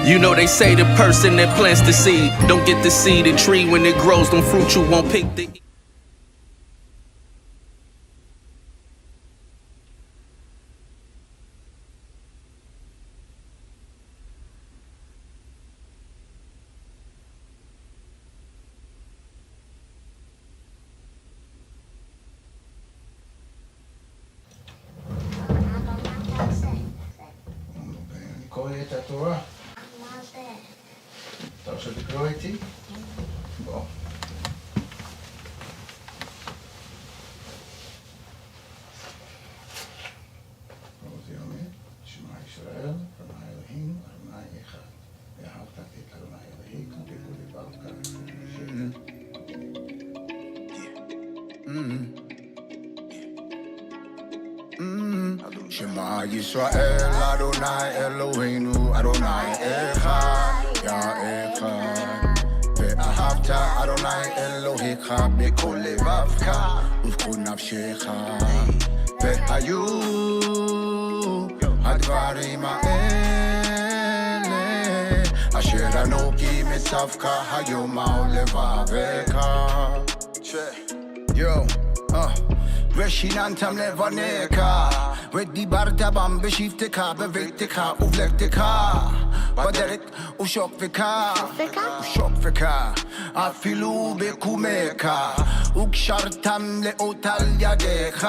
You know they say the person that plants the seed don't get the seed and tree when it grows, don't fruit you won't pick the. קורא את התורה? מה זה? אתה רוצה לקרוא איתי? בוא. זה אומר, שמע ישראל, אדוני אלוהים, אדוני אחד. ואהבת את אדוני אלוהיך בכל לבבך. שמע ישראל, אדוני אלוהינו, אדוני אחד, יא אחד. ואהבת אדוני אלוהיך בכל לבבך ובכל נפשך. והיו הדברים האלה אשר אנוכי מצווך היום על לבבך. ושיננתם לבניך ודיברת בם בשבתך בביתך ובלכתך בדרך ושוקפך אפילו בקומך וקשרתם לאות על ידיך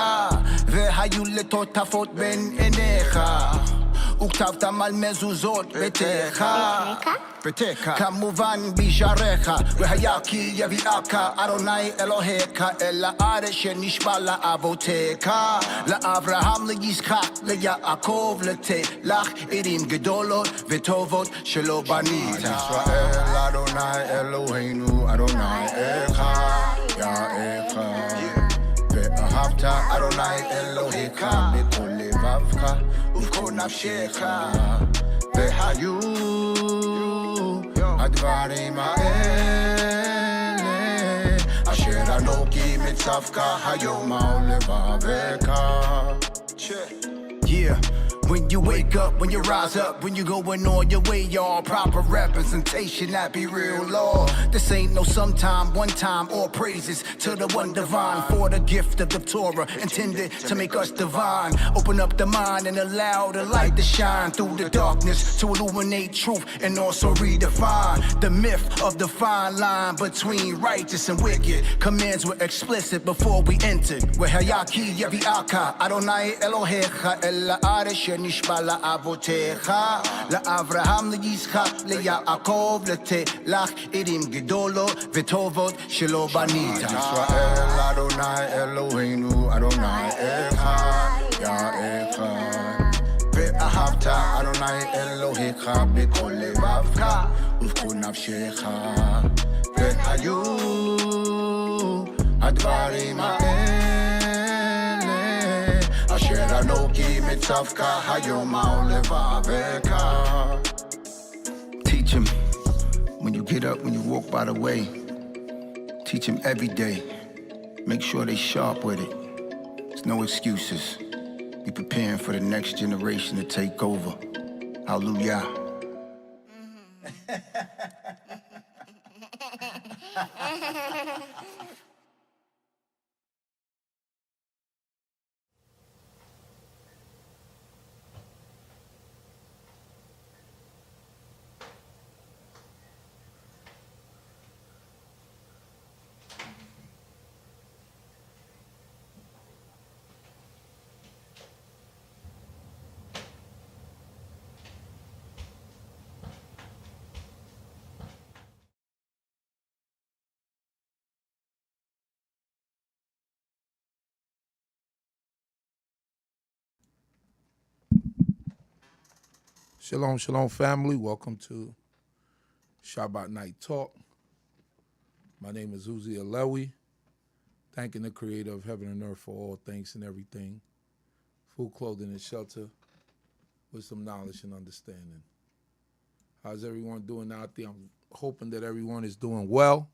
והיו לטוטפות בין עיניך וכתבתם על מזוזות ביתך כמובן בשעריך והיה כי יביאך אדוני אלוהיך אל הארץ שנשבע לאבותיך לאברהם ליצחק ליעקב לתת לך ערים גדולות וטובות שלא בנית. ישראל אדוני אלוהינו אדוני אחד יא אחד. ואהבת אדוני אלוהיך בכל לבבך ובכל נפשך. והיו הדברים האלה אשר אנוכי מצווך היום על לבבך. Yeah. When you wake up, when you rise up, when you going on your way, y'all proper representation, that be real law. This ain't no sometime, one time, or praises to the one divine for the gift of the Torah intended to make us divine. Open up the mind and allow the light to shine through the darkness to illuminate truth and also redefine the myth of the fine line between righteous and wicked. Commands were explicit before we entered. Wehayaki yaviaka Adonai Elohecha el haaretz נשבע לאבותיך, לאברהם, ליצחק, ליעקב, לתת לך ערים גדולות וטובות שלא בנית. ישראל אדוני אלוהינו, אדוני אחד, יא אחד. ואהבת אדוני אלוהיך בכל לבבך ובכל נפשך. והיו הדברים האלה אשר אנוכי מצווך היום על לבבך. Teach him when you get up, when you walk by the way. Teach him every day. Make sure they sharp with it. There's no excuses. Be preparing for the next generation to take over. Hallelujah. Shalom, shalom, family. Welcome to Shabbat Night Talk. My name is Uzi Alewi, thanking the creator of heaven and earth for all things and everything, food, clothing, and shelter, with some knowledge and understanding. How's everyone doing out there? I'm hoping that everyone is doing well.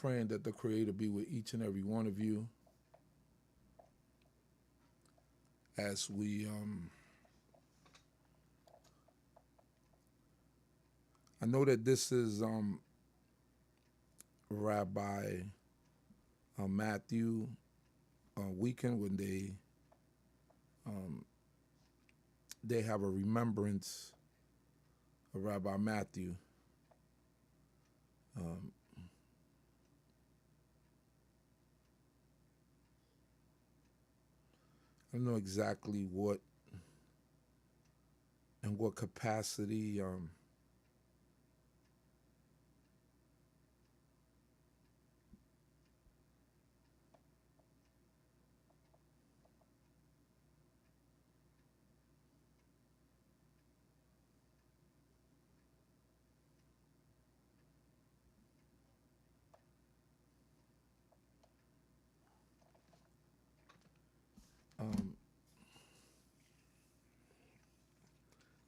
Praying that the creator be with each and every one of you. as we I know that this is Rabbi Matthew weekend when they have a remembrance of Rabbi Matthew. I don't know exactly what and what capacity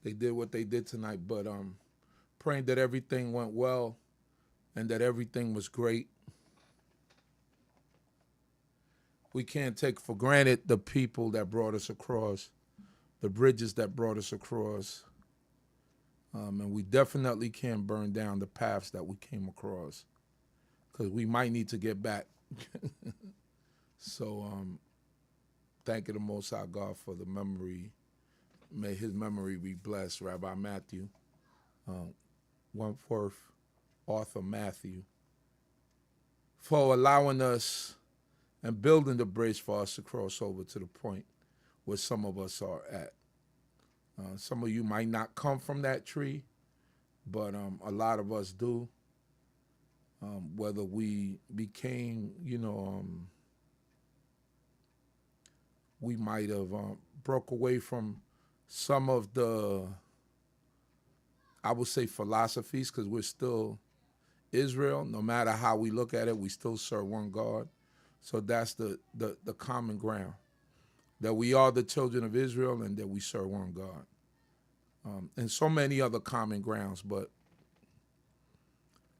they did what they did tonight, but praying that everything went well and that everything was great. We can't take for granted the people that brought us across, the bridges that brought us across, and we definitely can't burn down the paths that we came across, because we might need to get back. So thank you the Most High God for the memory. May his memory be blessed, Rabbi Matthew, Wentworth, Arthur Matthew, for allowing us and building the bridge for us to cross over to the point where some of us are at. Some of you might not come from that tree, but a lot of us do. Whether we became, we might have broke away from some of the, I would say, philosophies, because we're still Israel. No matter how we look at it, we still serve one God. So that's the common ground, that we are the children of Israel and that we serve one God. And so many other common grounds, but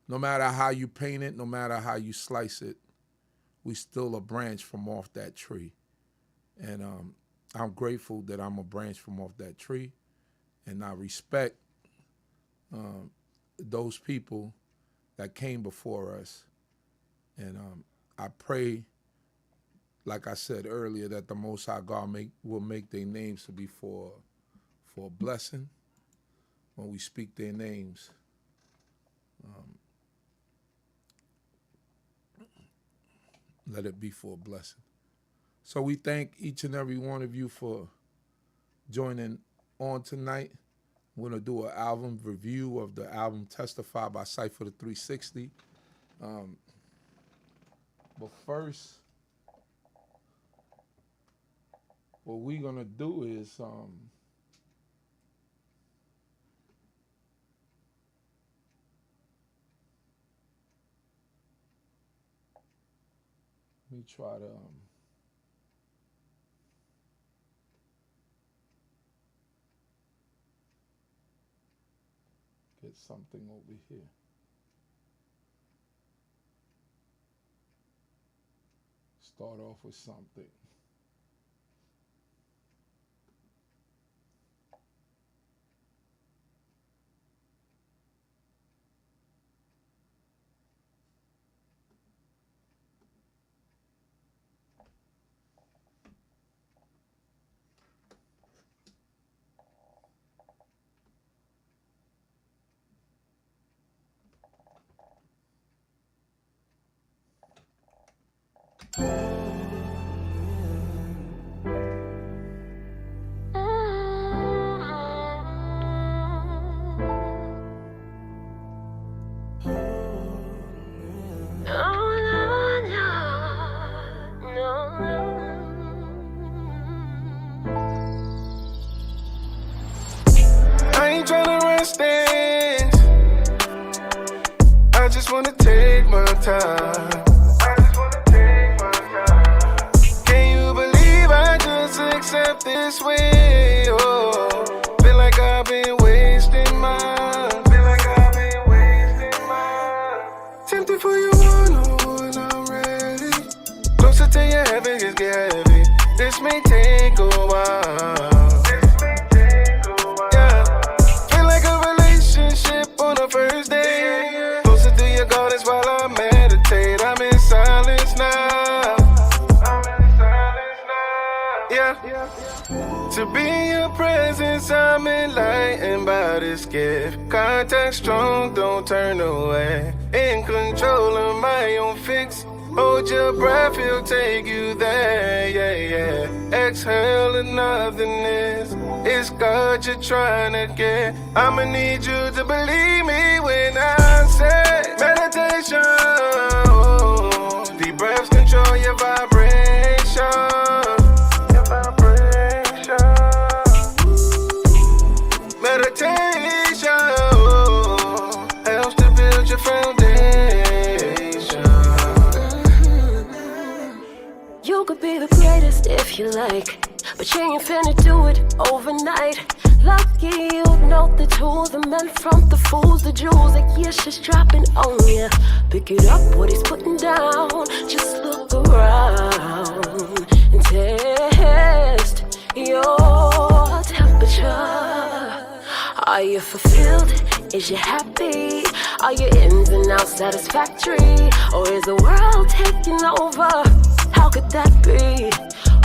no matter how you paint it, no matter how you slice it, we still a branch from off that tree. And I'm grateful that I'm a branch from off that tree, and I respect those people that came before us. And I pray, like I said earlier, that the Most High God will make their names to be for a blessing when we speak their names. Let it be for a blessing. So we thank each and every one of you for joining on tonight. We're going to do an album review of the album Testify by Cypher the 360. But first, what we're going to do is let me try to get something over here. Start off with something. I ain't tryna rush things. I just wanna take my time. this may take a while. Yeah, feel like a relationship on a first day. Closer to your gardens while I meditate. I'm in silence now. Yeah. To be in your presence, I'm enlightened by this gift. Contact strong, don't turn away. In control of my own fix. Hold your breath, he'll take you there, yeah, yeah. Exhale to nothingness. It's God you're trying to get. I'ma need you to believe me when I say meditation. Deep breaths control your vibration. Meditation helps to build your foundation. You could be the greatest if you like, but you ain't finna do it overnight. Lucky you know the tools, the men from the fools, the jewels, the years just dropping on ya. Pick it up, what he's putting down. Just look around and test your temperature. Are you fulfilled? Is you happy? Are your ins and outs satisfactory? Or is the world taking over? How could that be?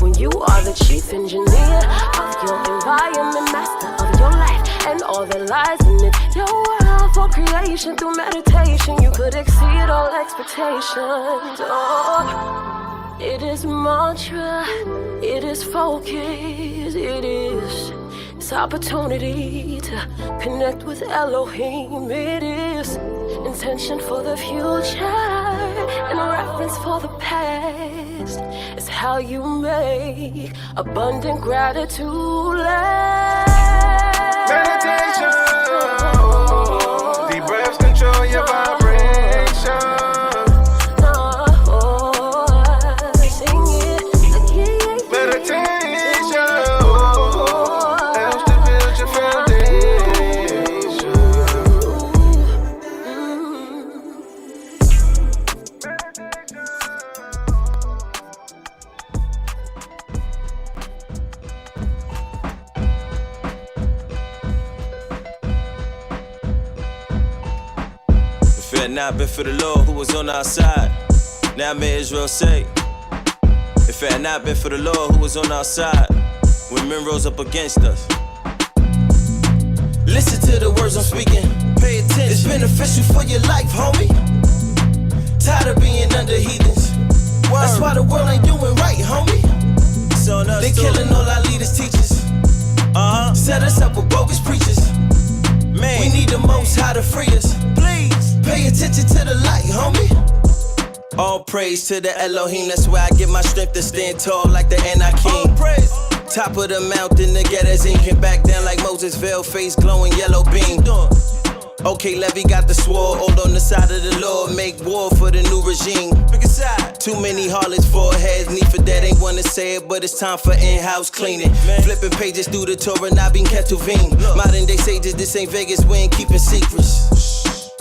When you are the chief engineer of your environment, master of your life and all that lies in it. Your world for creation through meditation, you could exceed all expectations. Oh, it is mantra, it is focus, it is opportunity to connect with Elohim. It is intention for the future and a reference for the past. It's how you make abundant gratitude last. Meditation. Deep breaths control your vibration. Sing it again. Meditation helps to build your foundation. If it had not been for the Lord who was on our side, now may Israel say, if it had not been for the Lord who was on our side, when men rose up against us. Listen to the words I'm speaking, pay attention. It's beneficial for your life, homie. Tired of being under heathens. That's why the world ain't doing right, homie. They killing all our leaders, teachers. Set us up with bogus preachers. Man, we need the Most High to free us. Please, pay attention to the light, homie. All praise to the Elohim, that's where I get my strength to stand tall like the Anakim. Top of the mountain, the Getters can back down like Moses, veil face glowing yellow beam. Okay, Levy got the sword, all on the side of the Lord, make war for the new regime. Too many harlots, foreheads, need for that, ain't wanna say it, but it's time for in-house cleaning. Flipping pages through the Torah, not being Ketuvim. Modern day sages, this ain't Vegas, we ain't keeping secrets.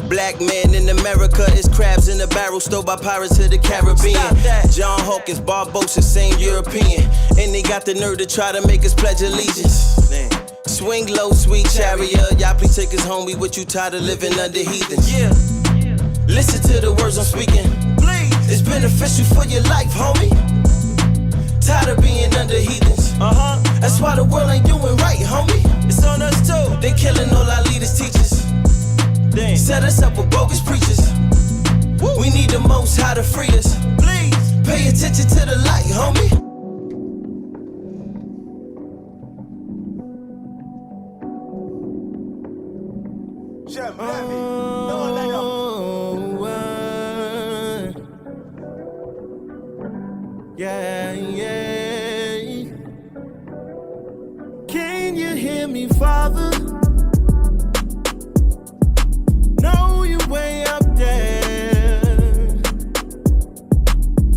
Black man in America is crabs in a barrel, stole by pirates of the Caribbean. John Hawkins, Barbosa, same European. And they got the nerve to try to make us pledge allegiance. Swing low, sweet chariot. Y'all please take us home, we with you tired of living under heathens. Listen to the words I'm speaking. Please, it's beneficial for your life, homie. Tired of being under heathens. That's why the world ain't doing right, homie. It's on us too. They killing all our leaders, teachers. Set us up with bogus preachers. We need the Most High to free us. Please, pay attention to the light, homie. Yeah, yeah. Can you hear me, Father? Know you way up there.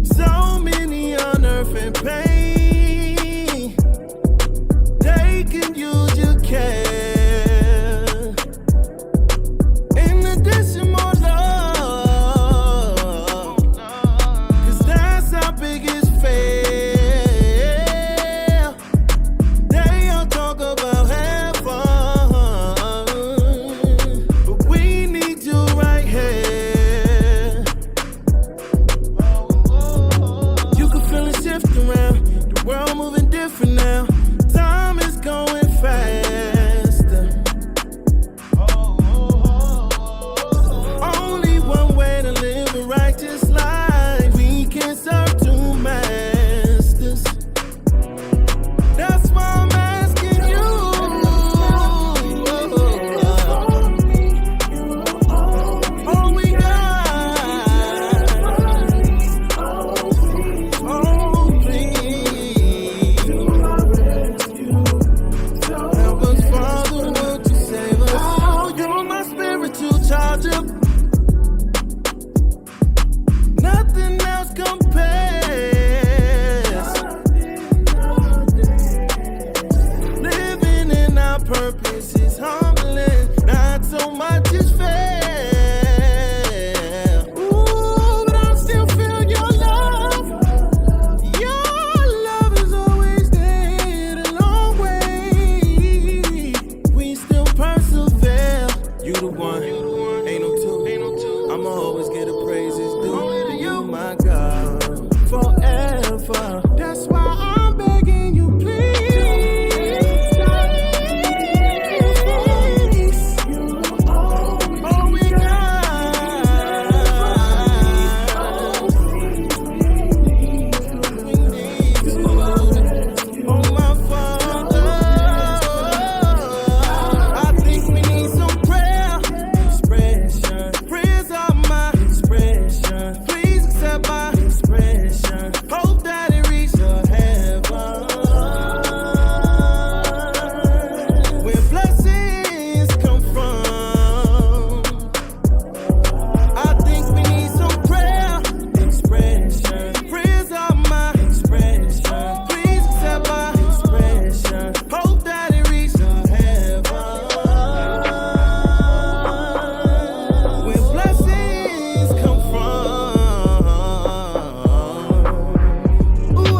So many on earth in pain. They can use your care. In addition, more love. 'Cause that's our biggest faith. drift around. The world moving different now. Time is going faster. Only one way to live a righteous life. We can serve two masters. That's why I'm asking you. All we got. Oh, please. Help us, Father, would you save us? Oh, you're my spiritual charger. Nothing else compares. Living in our purpose is humbling. Not so much is fair. Ooh, but I still feel your love. Your love is always there a long way. We still persevere. You the one, ain't no two. I'ma always get the praises due to you, my God, forever. That's why I'm begging you, please. All we got. We need you. Oh, my Father. I think we need some prayer. Expression. Prayers are my expression. Please accept my expression. Hope that it reaches heaven. Where blessings come from. I think we need some prayer. Expression. Prayers are my expression. Please accept my expression. Hope that it reaches heaven. Where blessings come from. Ooh,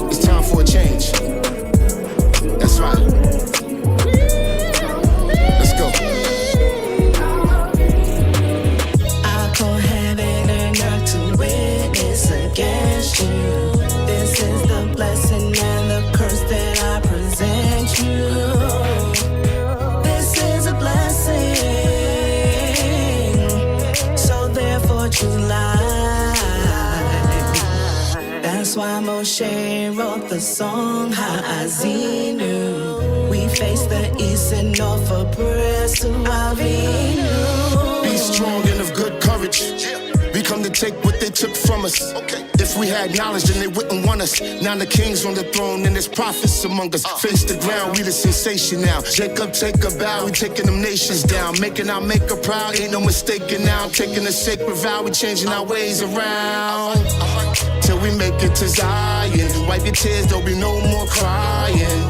It's time for a change. That's right. Let's go. I call heaven and earth to witness against you. This is the blessing and the curse that I present you. This is a blessing, so therefore July. That's why Moshe wrote the song Ha'azinu. We face the east and north for prayers to Avinu. Be strong and of good courage. We come to take what they took from us. If we had knowledge, then they wouldn't want us. Now the king's on the throne and there's prophets among us. Face the ground, we the sensation now. Jacob, take a bow, we taking them nations down. Making our maker proud, ain't no mistaking now. Taking a sacred vow, we changing our ways around. Till we make it to Zion. Wipe your tears, there'll be no more crying.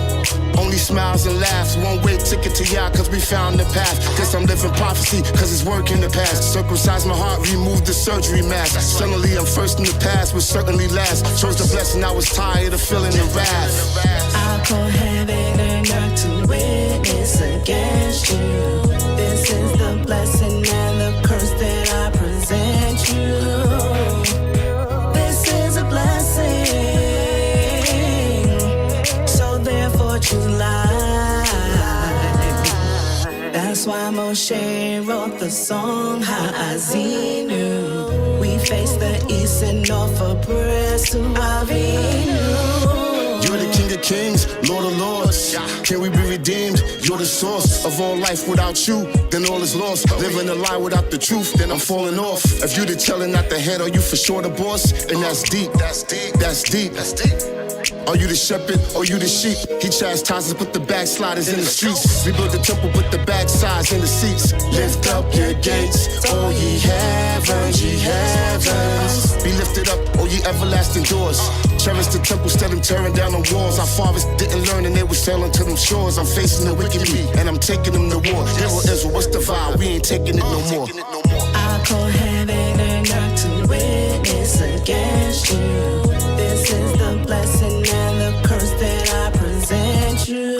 Only smiles and laughs, one-way ticket to Yah, cause we found the path. Guess I'm living prophecy, cause it's work in the past. Circumcise my heart, remove the surgery mask. Suddenly I'm first in the past, will certainly last. Chose the blessing, I was tired of feeling the wrath. I call heaven and earth to witness against you. This is the blessing and the curse that I present you. This is a blessing, so therefore July. That's why Moshe wrote the song Ha'azinu. We face the east and north for prayers to Avinu. You're the King of Kings, Lord of Lords. Can we be redeemed? You're the source of all life. Without you, then all is lost. Living a lie without the truth, then I'm falling off. If you the tail and not the head, are you for sure the boss? And that's deep, that's deep, that's deep, that's deep. Are you the shepherd or you the sheep? He chastises, put the backsliders in the streets. We built the temple, put the backsides in the seats. Lift up your gates, all ye heavens, ye heavens. Be lifted up, all ye everlasting doors. Cherish the temple, instead of tearing down the walls. Our fathers didn't learn and they were sailing to them shores. I'm facing the wicked me, and I'm taking them to war. Hero Israel, what's the vibe? We ain't taking it no more. I call heaven and earth to witness against you. This is the blessing and the curse that I present you.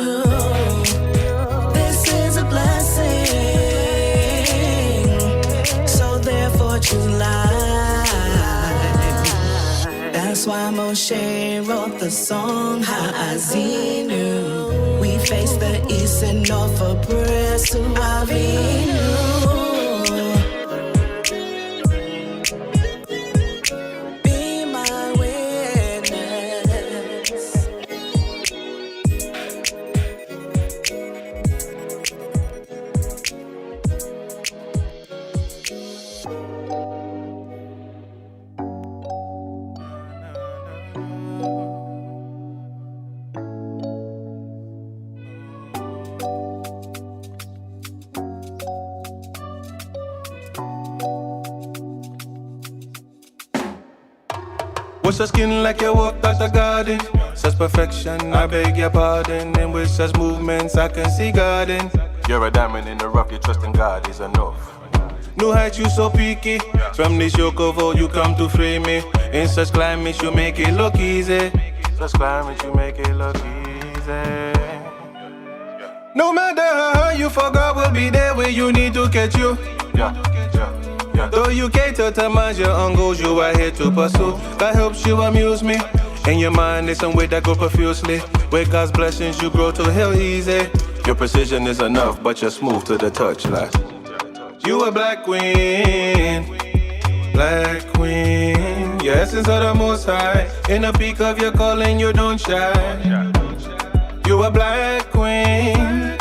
Moshe wrote the song Ha'azinu. We face the east and north for prayers to Avinu. Be my witness. Wash your skin like you walked out the garden. Such perfection, I beg your pardon. And with such movements, I can see garden. You're a diamond in the rough, you trust in God is enough. New heights, you so peaky. From this yoke of old, you come to free me. In such climates, you make it look easy. Such climates, you make it look easy. No matter how hard you forgot, we'll be there where you need to catch you. Yeah. Though you cater to mind your own goals, you are here to pursue. God helps you amuse me. In your mind, there's some way that go profusely. With God's blessings, you grow to hell easy. Your precision is enough, but you're smooth to the touch, like. You a black queen, black queen. Your essence of the most high. In the peak of your calling, you don't shine. You a black queen,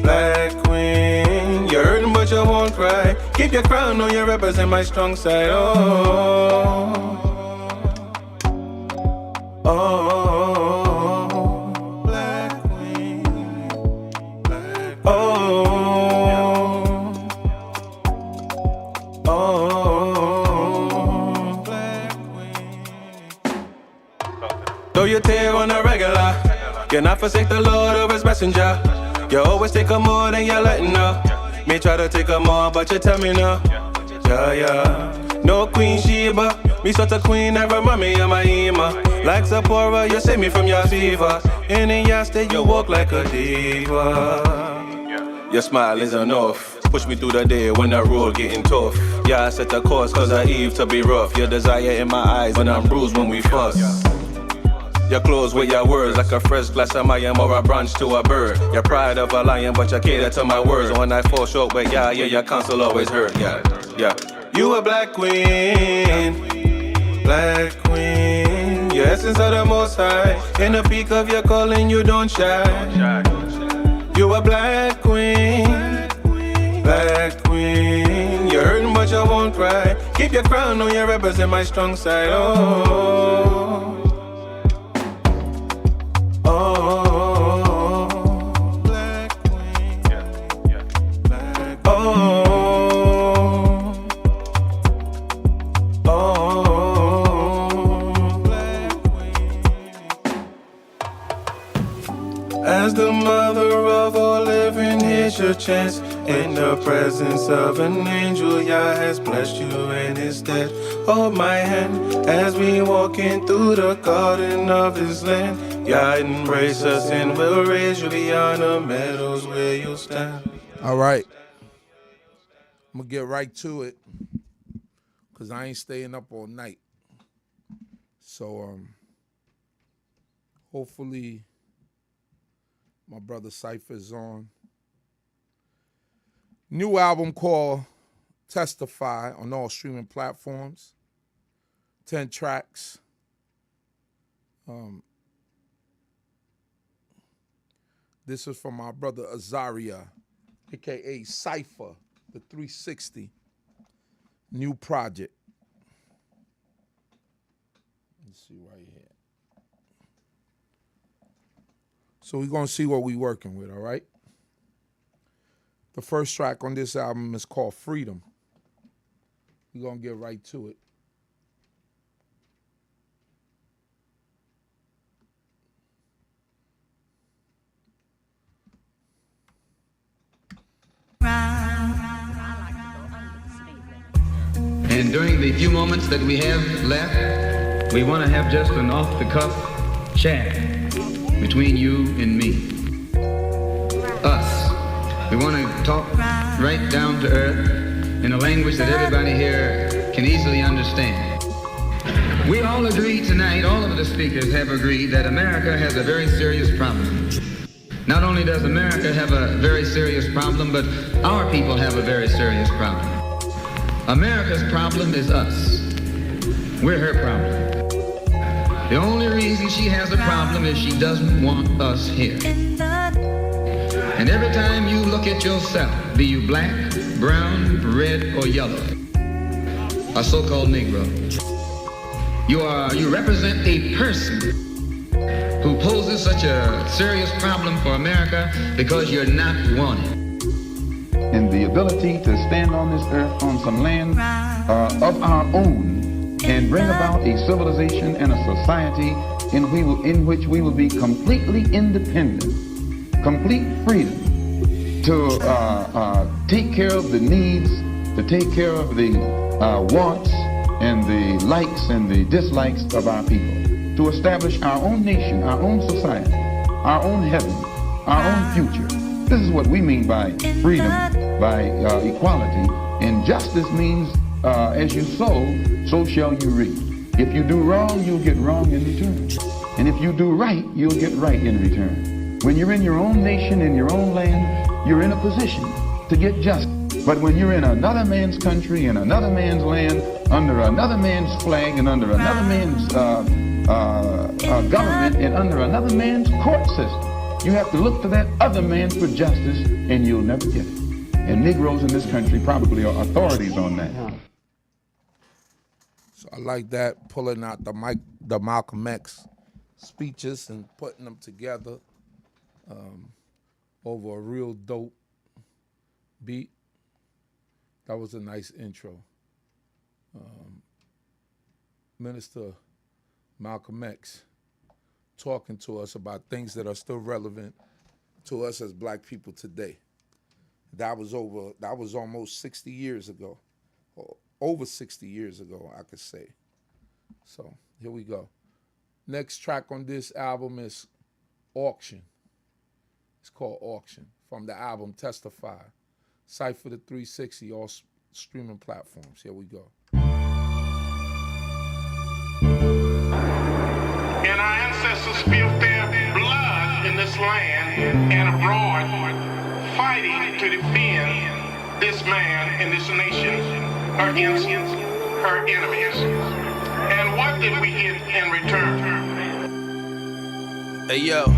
black queen. You're hurting, but you won't cry. Keep your crown on, you represent my strong side. Oh, oh, black queen, black queen. Oh, black queen. Though you tear on a regular, you're not forsake the Lord or his messenger. You always take a more than you're letting know. Me try to take a more, but you tell me no. Yeah. No Queen Sheba. Me such a queen, never mommy of my Ima. Like Sephora, you save me from your fever. And in your state, you walk like a diva. Your smile is enough. Push me through the day when the road getting tough. Yeah, I set a course cause I Eve to be rough. Your desire in my eyes when I'm bruised when we fuss. Your clothes with your words like a fresh glass of Mayim or a branch to a bird. Your pride of a lion, but you cater to my words. When I fall short, but yeah, your counsel always hurt. Yeah. You a black queen, black queen. Your essence of the most high. In the peak of your calling, you don't shine. You a black queen, black queen. You're hurting, but you won't cry. Keep your crown on, you represent my strong side. Oh. Oh, black queen. Black. Oh, black queen. As the mother of all living, here's your chance. In the presence of an angel, Yah has blessed you in his stead. Hold my hand as we walk in through the garden of his land. Yah embrace us and we'll raise you beyond the meadows where you stand. All right. I'm going to get right to it because I ain't staying up all night. So, hopefully my brother Cypher's on. New album called Testify on all streaming platforms. 10 tracks. This is from my brother Azaria, a.k.a. Cypher, the 360. New project. Let's see right here. So we're going to see what we're working with, all right? The first track on this album is called Freedom. We're going to get right to it. And during the few moments that we have left, we want to have just an off-the-cuff chat between you and me. Us. We want to talk right down to earth in a language that everybody here can easily understand. We all agree tonight, all of the speakers have agreed that America has a very serious problem. Not only does America have a very serious problem, but our people have a very serious problem. America's problem is us. We're her problem. The only reason she has a problem is she doesn't want us here. And every time you look at yourself, be you black, brown, red, or yellow, a so-called Negro, you represent a person who poses such a serious problem for America because you're not wanted. And the ability to stand on this earth on some land of our own and bring about a civilization and a society in which we will be completely independent, complete freedom to take care of the needs, to take care of the wants and the likes and the dislikes of our people, to establish our own nation, our own society, our own heaven, our own future. This is what we mean by freedom, by equality. And justice means as you sow, so shall you reap. If you do wrong, you'll get wrong in return. And if you do right, you'll get right in return. When you're in your own nation, in your own land, you're in a position to get justice. But when you're in another man's country, in another man's land, under another man's flag, and under another man's government, and under another man's court system, you have to look to that other man for justice, and you'll never get it. And Negroes in this country probably are authorities on that. So I like that, pulling out the Malcolm X speeches and putting them together over a real dope beat. That was a nice intro. Minister Malcolm X talking to us about things that are still relevant to us as black people today. That was almost 60 years ago, or over 60 years ago, I could say. So here we go. Next track on this album is Auction. It's called Auction, from the album Testify. Cypher the 360, all streaming platforms. Here we go. And our ancestors spilled their blood in this land and abroad, fighting to defend this man and this nation against her enemies. And what did we get in return? Hey, yo.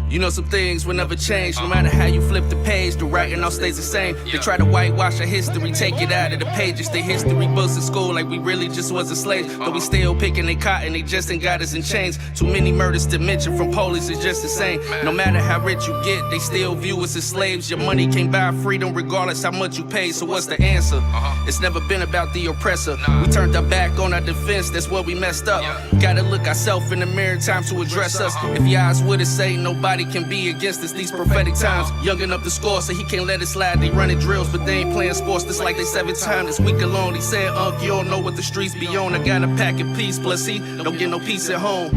You know some things will never change, no matter how you flip the page, the writing all stays the same. They try to whitewash our history, take it out of the pages. The history books in school like we really just was a slave. But we still picking they cotton, they just ain't got us in chains. Too many murders to mention from police is just insane. No matter how rich you get, they still view us as slaves. Your money can't buy freedom regardless how much you pay, so what's the answer? It's never been about the oppressor. We turned our back on our defense, that's where we messed up. Gotta look ourselves in the mirror, time to address us. If your eyes would have say nobody can be against us these prophetic times. Young enough to score, so he can't let it slide. They running drills, but they ain't playing sports. Just like they 7 times this week alone. He said, you don't know what the streets be on. I got a pack of peace, plus he don't get no peace at home.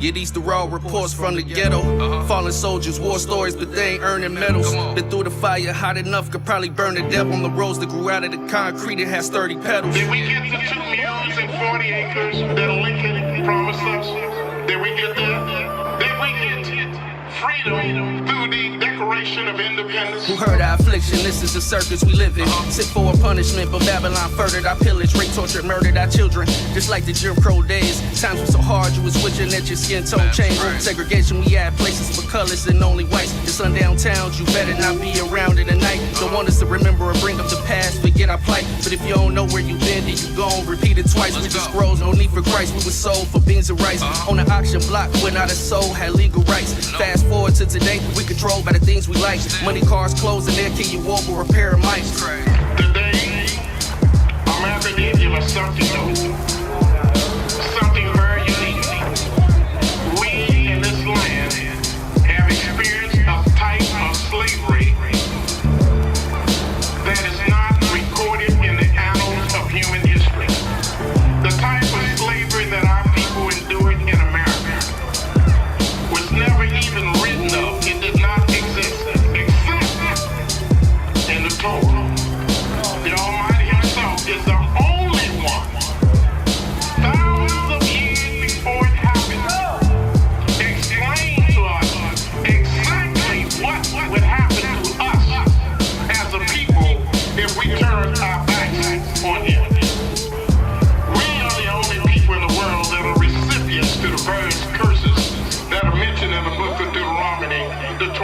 Yeah, these the raw reports from the ghetto. Fallen soldiers, war stories, but they ain't earning medals. Been through the fire, hot enough, could probably burn to death on the roads that grew out of the concrete. It has sturdy pedals. Did we get the 2 mules and 40 acres that Lincoln promised us? Did we get that? Did we get freedom through the Declaration of Independence? Who heard our affliction? This is the circus we live in. Sit for a punishment, but Babylon furthered our pillage. Rape, tortured, murdered our children. Just like the Jim Crow days. Times were so hard you was wishing that your skin tone changed. Segregation, we had places for colors and only whites. The sundown towns, you better not be around in the night. Don't want us to remember or bring up the past, forget our plight. But if you don't know where you been, then you gon' repeat it twice. We just scrolls, no need for Christ. We was sold for beans and rice. On the auction block, when not a soul had legal rights. Fast forward to today, we controlled by the things we like. Money, cars, clothes, and there can you walk or repair a mic. Today, America did give us something new, something very unique. We in this land have experienced a type of slavery that is not recorded in the annals of human history. The type of slavery that our people endured in America was never even written of. It did not exist, except in the Torah. The Almighty Himself is the only one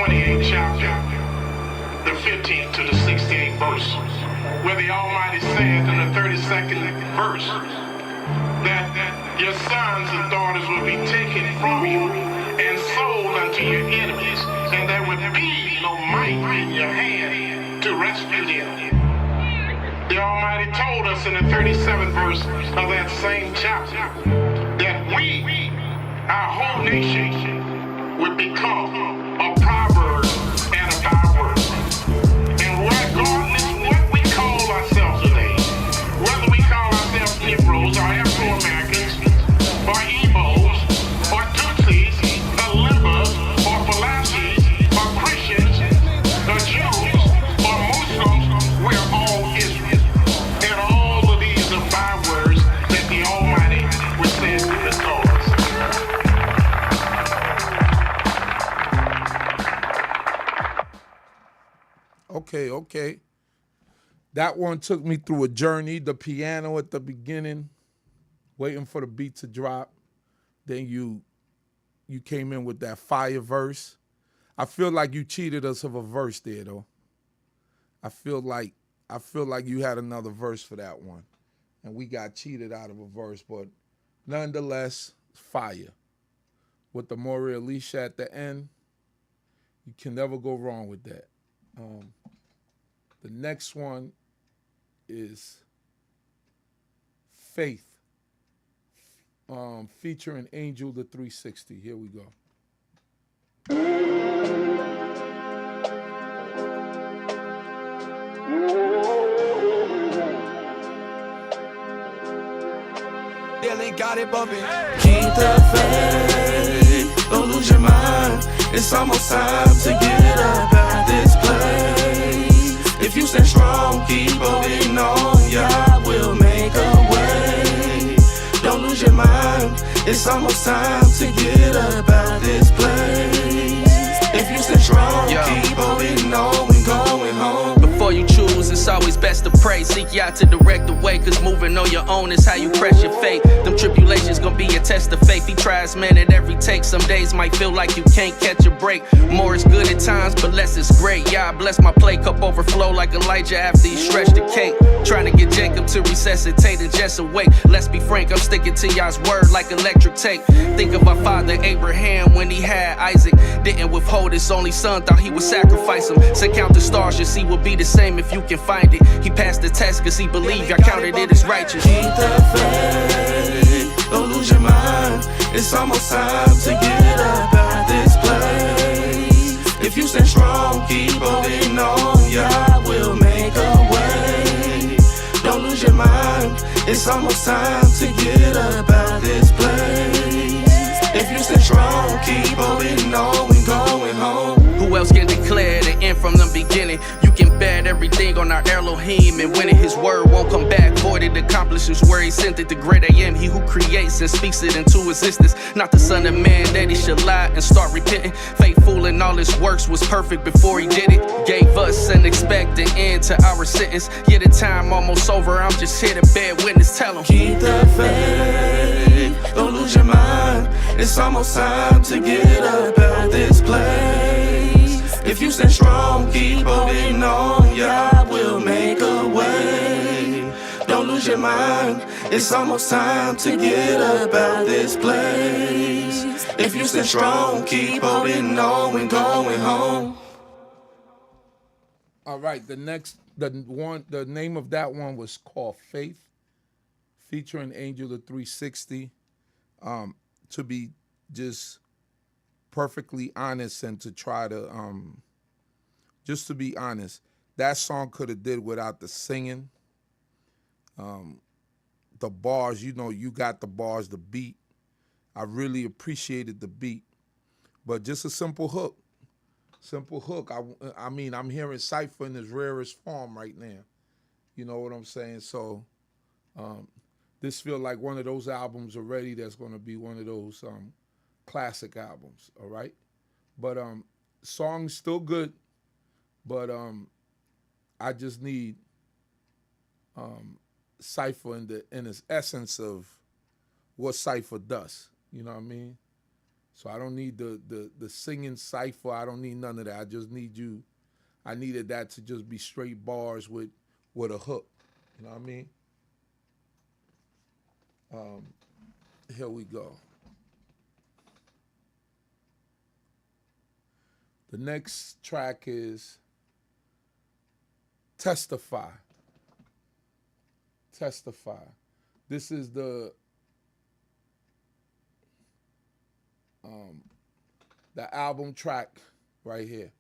28th chapter, the 15th to the 16th verse, where the Almighty says in the 32nd verse that your sons and daughters will be taken from you and sold unto your enemies, and there would be no might in your hand to rescue them. The Almighty told us in the 37th verse of that same chapter that we, our whole nation, would become a proverb and a byword. And regardless what we call ourselves today, whether we call ourselves Negroes or Afro-Americans or Igbos or Tutsis or Limbas or Falashis or Christians or Jews or Muslims, we're all Israel. And all of these are bywords that the Almighty was said to restore us. Okay. That one took me through a journey. The piano at the beginning, waiting for the beat to drop. Then you came in with that fire verse. I feel like you cheated us of a verse there, though. I feel like you had another verse for that one, and we got cheated out of a verse. But nonetheless, fire. With the Maury Alicia at the end, you can never go wrong with that. The next one is Faith, featuring Angel the 360. Here we go. Billy got it bumping. Keep the faith, don't lose your mind. It's almost time to get up out this place. If you stand strong, keep holding on, God will make a way. Don't lose your mind, it's almost time to get up out this place. If you stand strong, keep holding on and going home. Before you choose, it's always best to pray. Seek you out to direct the way, cause moving on your own is how you press your fate. Them tribulations gon' be a test of faith. He tries, man, at every take. Some days might feel like you can't catch a break. More is good at times, but less is great. Yeah, I bless my play, cup overflow like Elijah after he stretched the cake. Trying to get Jacob to resuscitate and just awake. Let's be frank, I'm sticking to y'all's word like electric tape. Think of our father Abraham when he had Isaac. Didn't withhold his only son, thought he would sacrifice him. Said count the stars, your seed will be the same if you can find it. He passed the test cause he believed y'all counted it as righteous. Keep the faith, don't lose your mind. It's almost time to get up out this place. If you stand strong, keep holding on, God will make a way. Don't lose your mind, it's almost time to get up out this place. If you stand strong, keep holding on and going home. Who else can declare the end from the beginning? You can bet everything on our Elohim, and winning his word won't come back void. It accomplishes where he sent it. The great I am, he who creates and speaks it into existence. Not the son of man that he should lie and start repenting. Faithful in all his works, was perfect before he did it. Gave us an expected end to our sentence. Yeah, the time almost over, I'm just here to bear witness. Tell him, keep the faith, don't lose your mind. It's almost time to get up out this place. If you stand strong, keep holding on, God will make a way. Don't lose your mind, it's almost time to get up out this place. If you stand strong, keep holding on and going home. All right, the name of that one was called Faith, featuring Angel the 360. To be just perfectly honest and to try to, just to be honest, that song could have did without the singing. The bars, you got the bars, the beat. I really appreciated the beat, but just a simple hook. I mean, I'm hearing Cypher in his rarest form right now. You know what I'm saying? So this feels like one of those albums already that's going to be one of those classic albums, all right? But song's still good, but I just need Cypher in his essence of what Cypher does. You know what I mean? So I don't need the singing cipher. I don't need none of that. I just need you. I needed that to just be straight bars with a hook. You know what I mean? Here we go. The next track is Testify. Testify. This is the album track right here.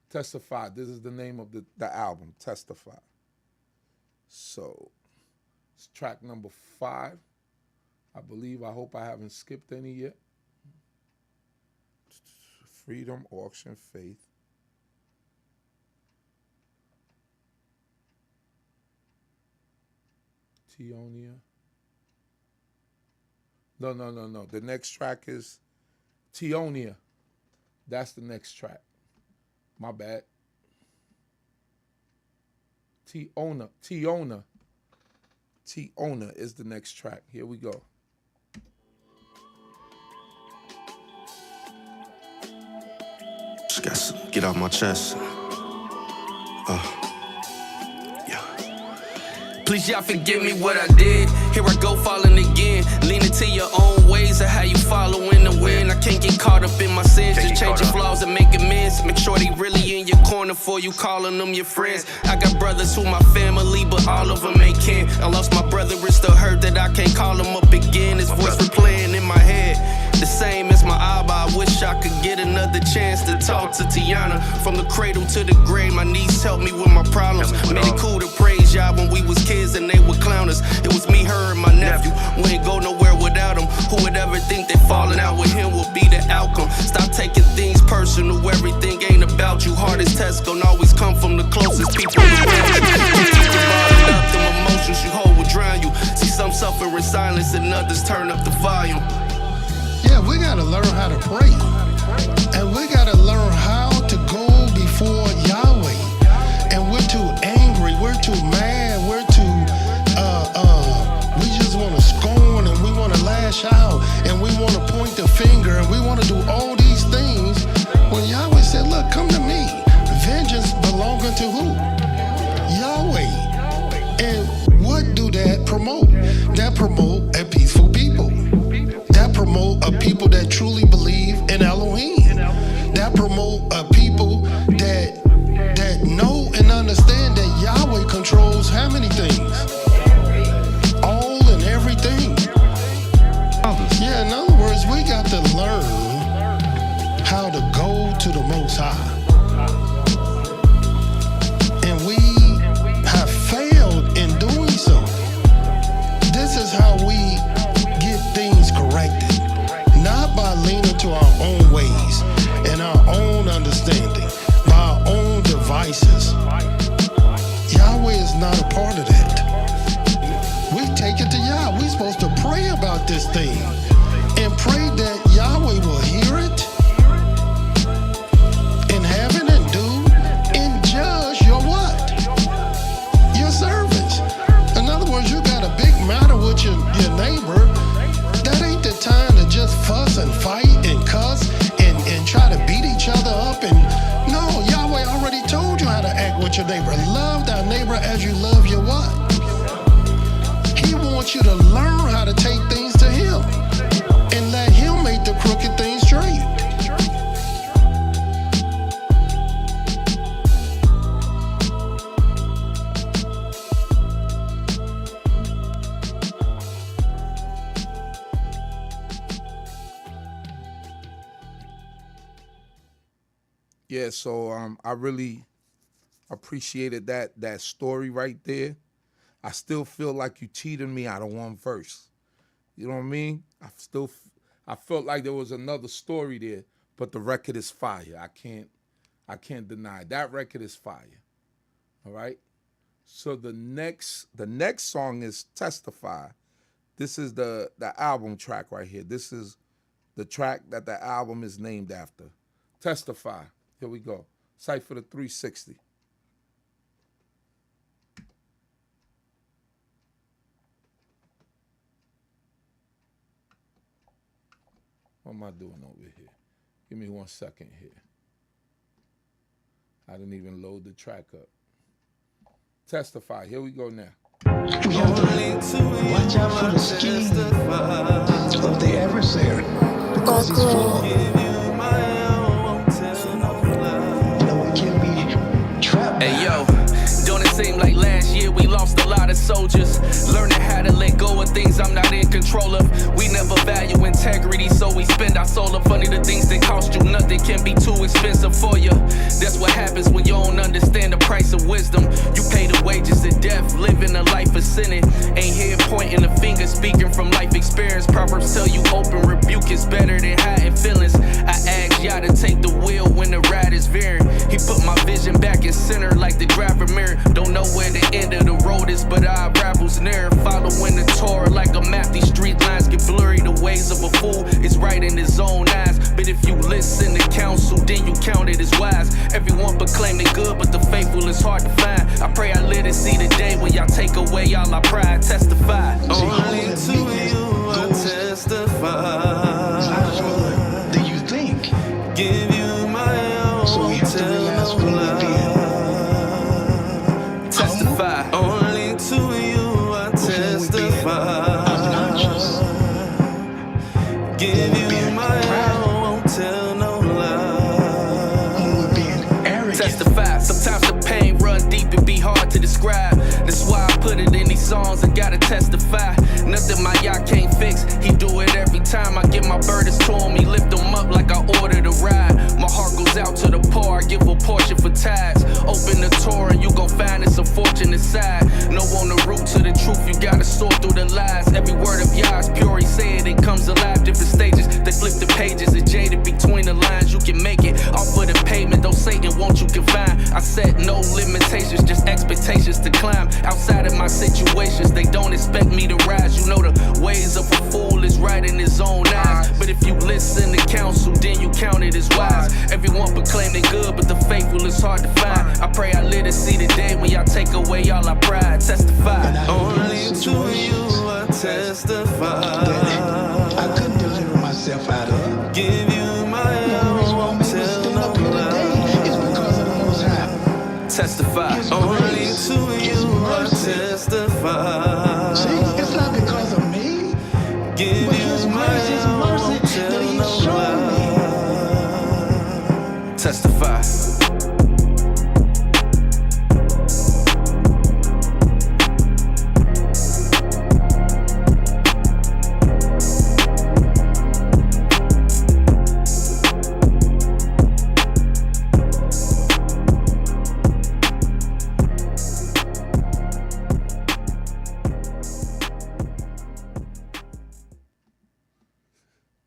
Testify. This is the name of the album, Testify. So it's track number 5. I believe, I hope I haven't skipped any yet. Freedom, Auction, Faith. Teonia. No. The next track is Teonia. That's the next track. My bad. Teona is the next track. Here we go. Just got to get off my chest. Please, y'all forgive me what I did. Here I go falling again. Leaning to your own ways of how you following the wind. I can't get caught up in my sins. Just change your flaws and make amends. Make sure they really in your corner for you calling them your friends. I got brothers who my family, but all of them ain't kin. I lost my brother, it's still hurt that I can't call him up again. His voice replaying in my head. The same as my Abba, I wish I could get another chance to talk to Tiana. From the cradle to the grave, my niece helped me with my problems. Made it cool to praise y'all when we was kids and they would clown us. It was me, her, and my nephew. We ain't go nowhere without him. Who would ever think that falling out with him would be the outcome? Stop taking things personal, everything ain't about you. Hardest tests gon' always come from the closest people around you. Keep it bottled up, them emotions you hold will drown you. See some suffer in silence and others turn up the volume. Yeah, we gotta learn how to pray. And we gotta learn how to go before Yahweh. And we're too angry, we're too mad, we're too, we just wanna scorn and we wanna lash out and we wanna point the finger and we wanna do all these things. When Yahweh said, look, come to me. Vengeance belonging to who? Yahweh. And what do that promote? That promote a peaceful people. That promote a people that truly believe in Elohim. That promote a people that know and understand that Yahweh controls how many things? All and everything. Yeah, in other words, we got to learn how to go to the Most High. And we have failed in doing so. This is how we get things corrected, not by leaning to our own ways and our own understanding, by our own devices. Yahweh is not a part of that. We take it to Yah. We're supposed to pray about this thing and pray that Yahweh will hear it in heaven and do and judge your what? Your servants. In other words, you got a big matter with your neighbor. That ain't the time to just fuss and fight and cuss and try to beat each other up. And no, Yahweh already told you how to act with your neighbor. Love thy neighbor as you love your what? He wants you to learn how to take things to him and let him make the crooked things straight. Yeah, so I really appreciated that story right there. I still feel like you cheated me out of one verse. You know what I mean? I felt like there was another story there, but the record is fire. I can't deny it. That record is fire. All right? So the next song is Testify. This is the album track right here. This is the track that the album is named after. Testify. Here we go. Cypher the 360. am I doing over here? Give me 1 second here. I didn't even load the track up. Testify. Here we go now. We have to watch out for the scheme of the adversary because he's full. We can be trapped. Hey yo, don't it seem like last year we lost a lot of soldiers? Learning how to let go of things I'm not in control of. We never value integrity, so we spend our soul up. Funny, the things that cost you nothing can be too expensive for you. That's what happens when you don't understand the price of wisdom. You pay the wages of death, living a life of sinning. Ain't here pointing the finger, speaking from life experience. Proverbs tell you open rebuke is better than hiding feelings. I ask y'all to take the wheel when the ride is veering. He put my vision back in center like the driver mirror. Don't know where the end of the road is, but our arrival's near. Following the Torah like a map, these street lines get blurry. The ways of a fool is right in his own eyes. But if you listen to counsel, then you count it as wise. Everyone proclaim they good, but the faithful is hard to find. I pray I live to see the day when y'all take away all our pride. Testify. Only to you I testify. Do you think? Give you my all. So we have to realize who we're being. Testify. Only to you I testify. Give you my all, won't tell no lie. Testify. Sometimes the pain run deep and be hard to describe. That's why I put it in these songs. I gotta testify. Nothing my yacht can't fix. He do it every time. I give my burdens to him. He lift them up like I ordered a ride. My heart goes out to the poor. I give a portion for tithes. Open the Torah and you gon' find it's a fortune inside. No on the route to the truth. You gotta sort through the lies. Every word of Yah's pure. He said it comes alive. Different stages. They flip the pages. It's jaded between the lines. You can make it off of the pavement. Though Satan won't you confine. I set no limitations. Just expectations to climb. Outside of my situations. They don't expect me to rise. You know the ways of a fool is right in his own eyes. But if you listen to counsel, then you count it as wise. Everyone proclaim they good, but the faithful is hard to find. I pray I live to see the day when y'all take away all our pride. Testify. Only to you I testify. I couldn't deliver myself out of. Give you my all, won't tell no lie. It's because of the Most High. Testify. Only to you I testify. See, it's not because of me. Give But you his my mercy all, won't that tell he's no shown me. lie. Testify.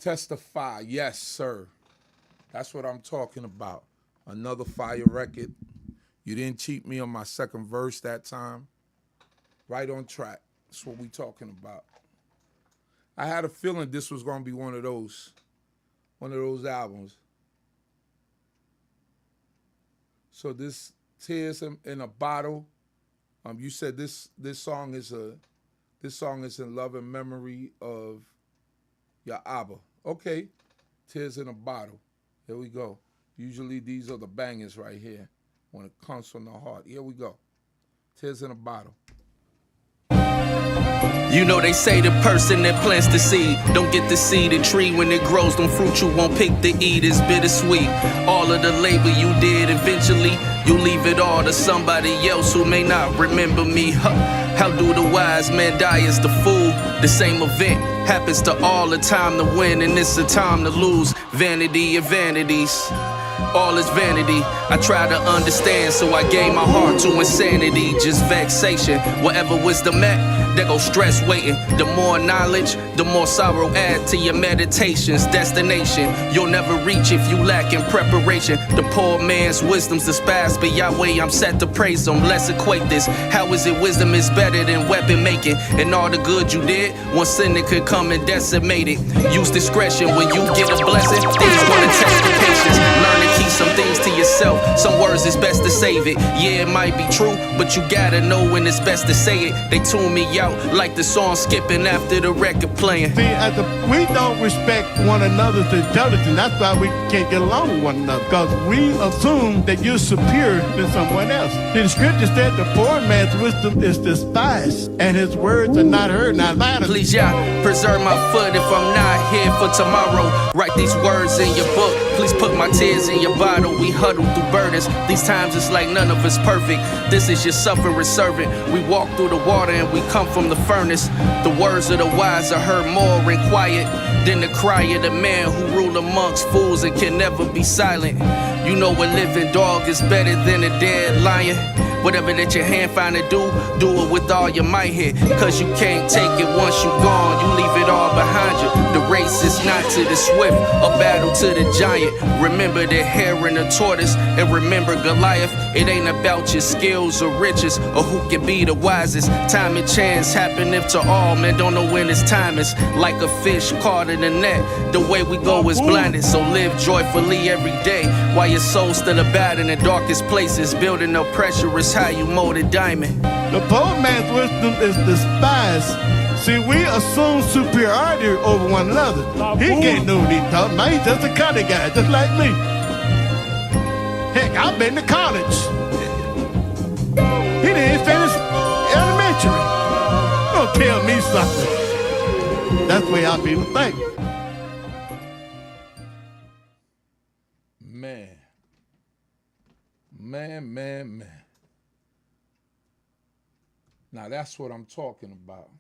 Testify. Yes, sir. That's what I'm talking about. Another fire record. You didn't cheat me on my second verse that time. Right on track. That's what we talking about. I had a feeling this was going to be one of those albums. So this Tears in a Bottle. You said this song is in love and memory of your Abba. Okay. Tears in a Bottle. Here we go. Usually these are the bangers right here when it comes from the heart. Here we go. Tears in a Bottle. You know they say the person that plants the seed don't get to see the tree when it grows. Them fruit you won't pick to eat is bittersweet. All of the labor you did, eventually you leave it all to somebody else who may not remember me. How do the wise man die as the fool? The same event happens to all, the time to win and it's a time to lose. Vanity of vanities. All is vanity. I try to understand, so I gave my heart to insanity. Just vexation. Wherever wisdom at, there goes stress waiting. The more knowledge, the more sorrow add to your meditation's destination. You'll never reach if you lack in preparation. The poor man's wisdom's despised, but Yahweh, I'm set to praise him. Let's equate this. How is it wisdom is better than weapon making? And all the good you did, one sin that could come and decimate it. Use discretion when you get a blessing. Things gonna test your patience. Learn to keep some things to yourself. Some words it's best to save it. Yeah, it might be true, but you gotta know when it's best to say it. They tune me out like the song skipping after the record playing. See, we don't respect one another's intelligence. That's why we can't get along with one another, because we assume that you're superior than someone else. See, the scripture said the poor man's wisdom is despised, and his words are not heard. Now, please, Yah, preserve my foot if I'm not here for tomorrow. Write these words in your book. Please put my tears in your bottle. We huddle through burdens. These times it's like none of us perfect. This is your suffering servant. We walk through the water and we come from the furnace. The words of the wise are heard more in quiet than the cry of the man who rule amongst fools and can never be silent. You know a living dog is better than a dead lion. Whatever that your hand find to do it with all your might here. Cause you can't take it once you gone, you leave it all behind you. The race is not to the swift, a battle to the giant. Remember the hare and the tortoise, and remember Goliath. It ain't about your skills or riches, or who can be the wisest. Time and chance happen if to all, man, don't know when his time is. Like a fish caught in a net, the way we go is blinded. So live joyfully every day, while your soul's still about in the darkest places. Building up pressure is how you mold a diamond. The poor man's wisdom is despised. See, we assume superiority over one another. He can't know what he's talking about. He's just a cutty guy, just like me. Heck, I've been to college. He didn't finish elementary. Don't tell me something. That's the way our people think. Man. Now that's what I'm talking about.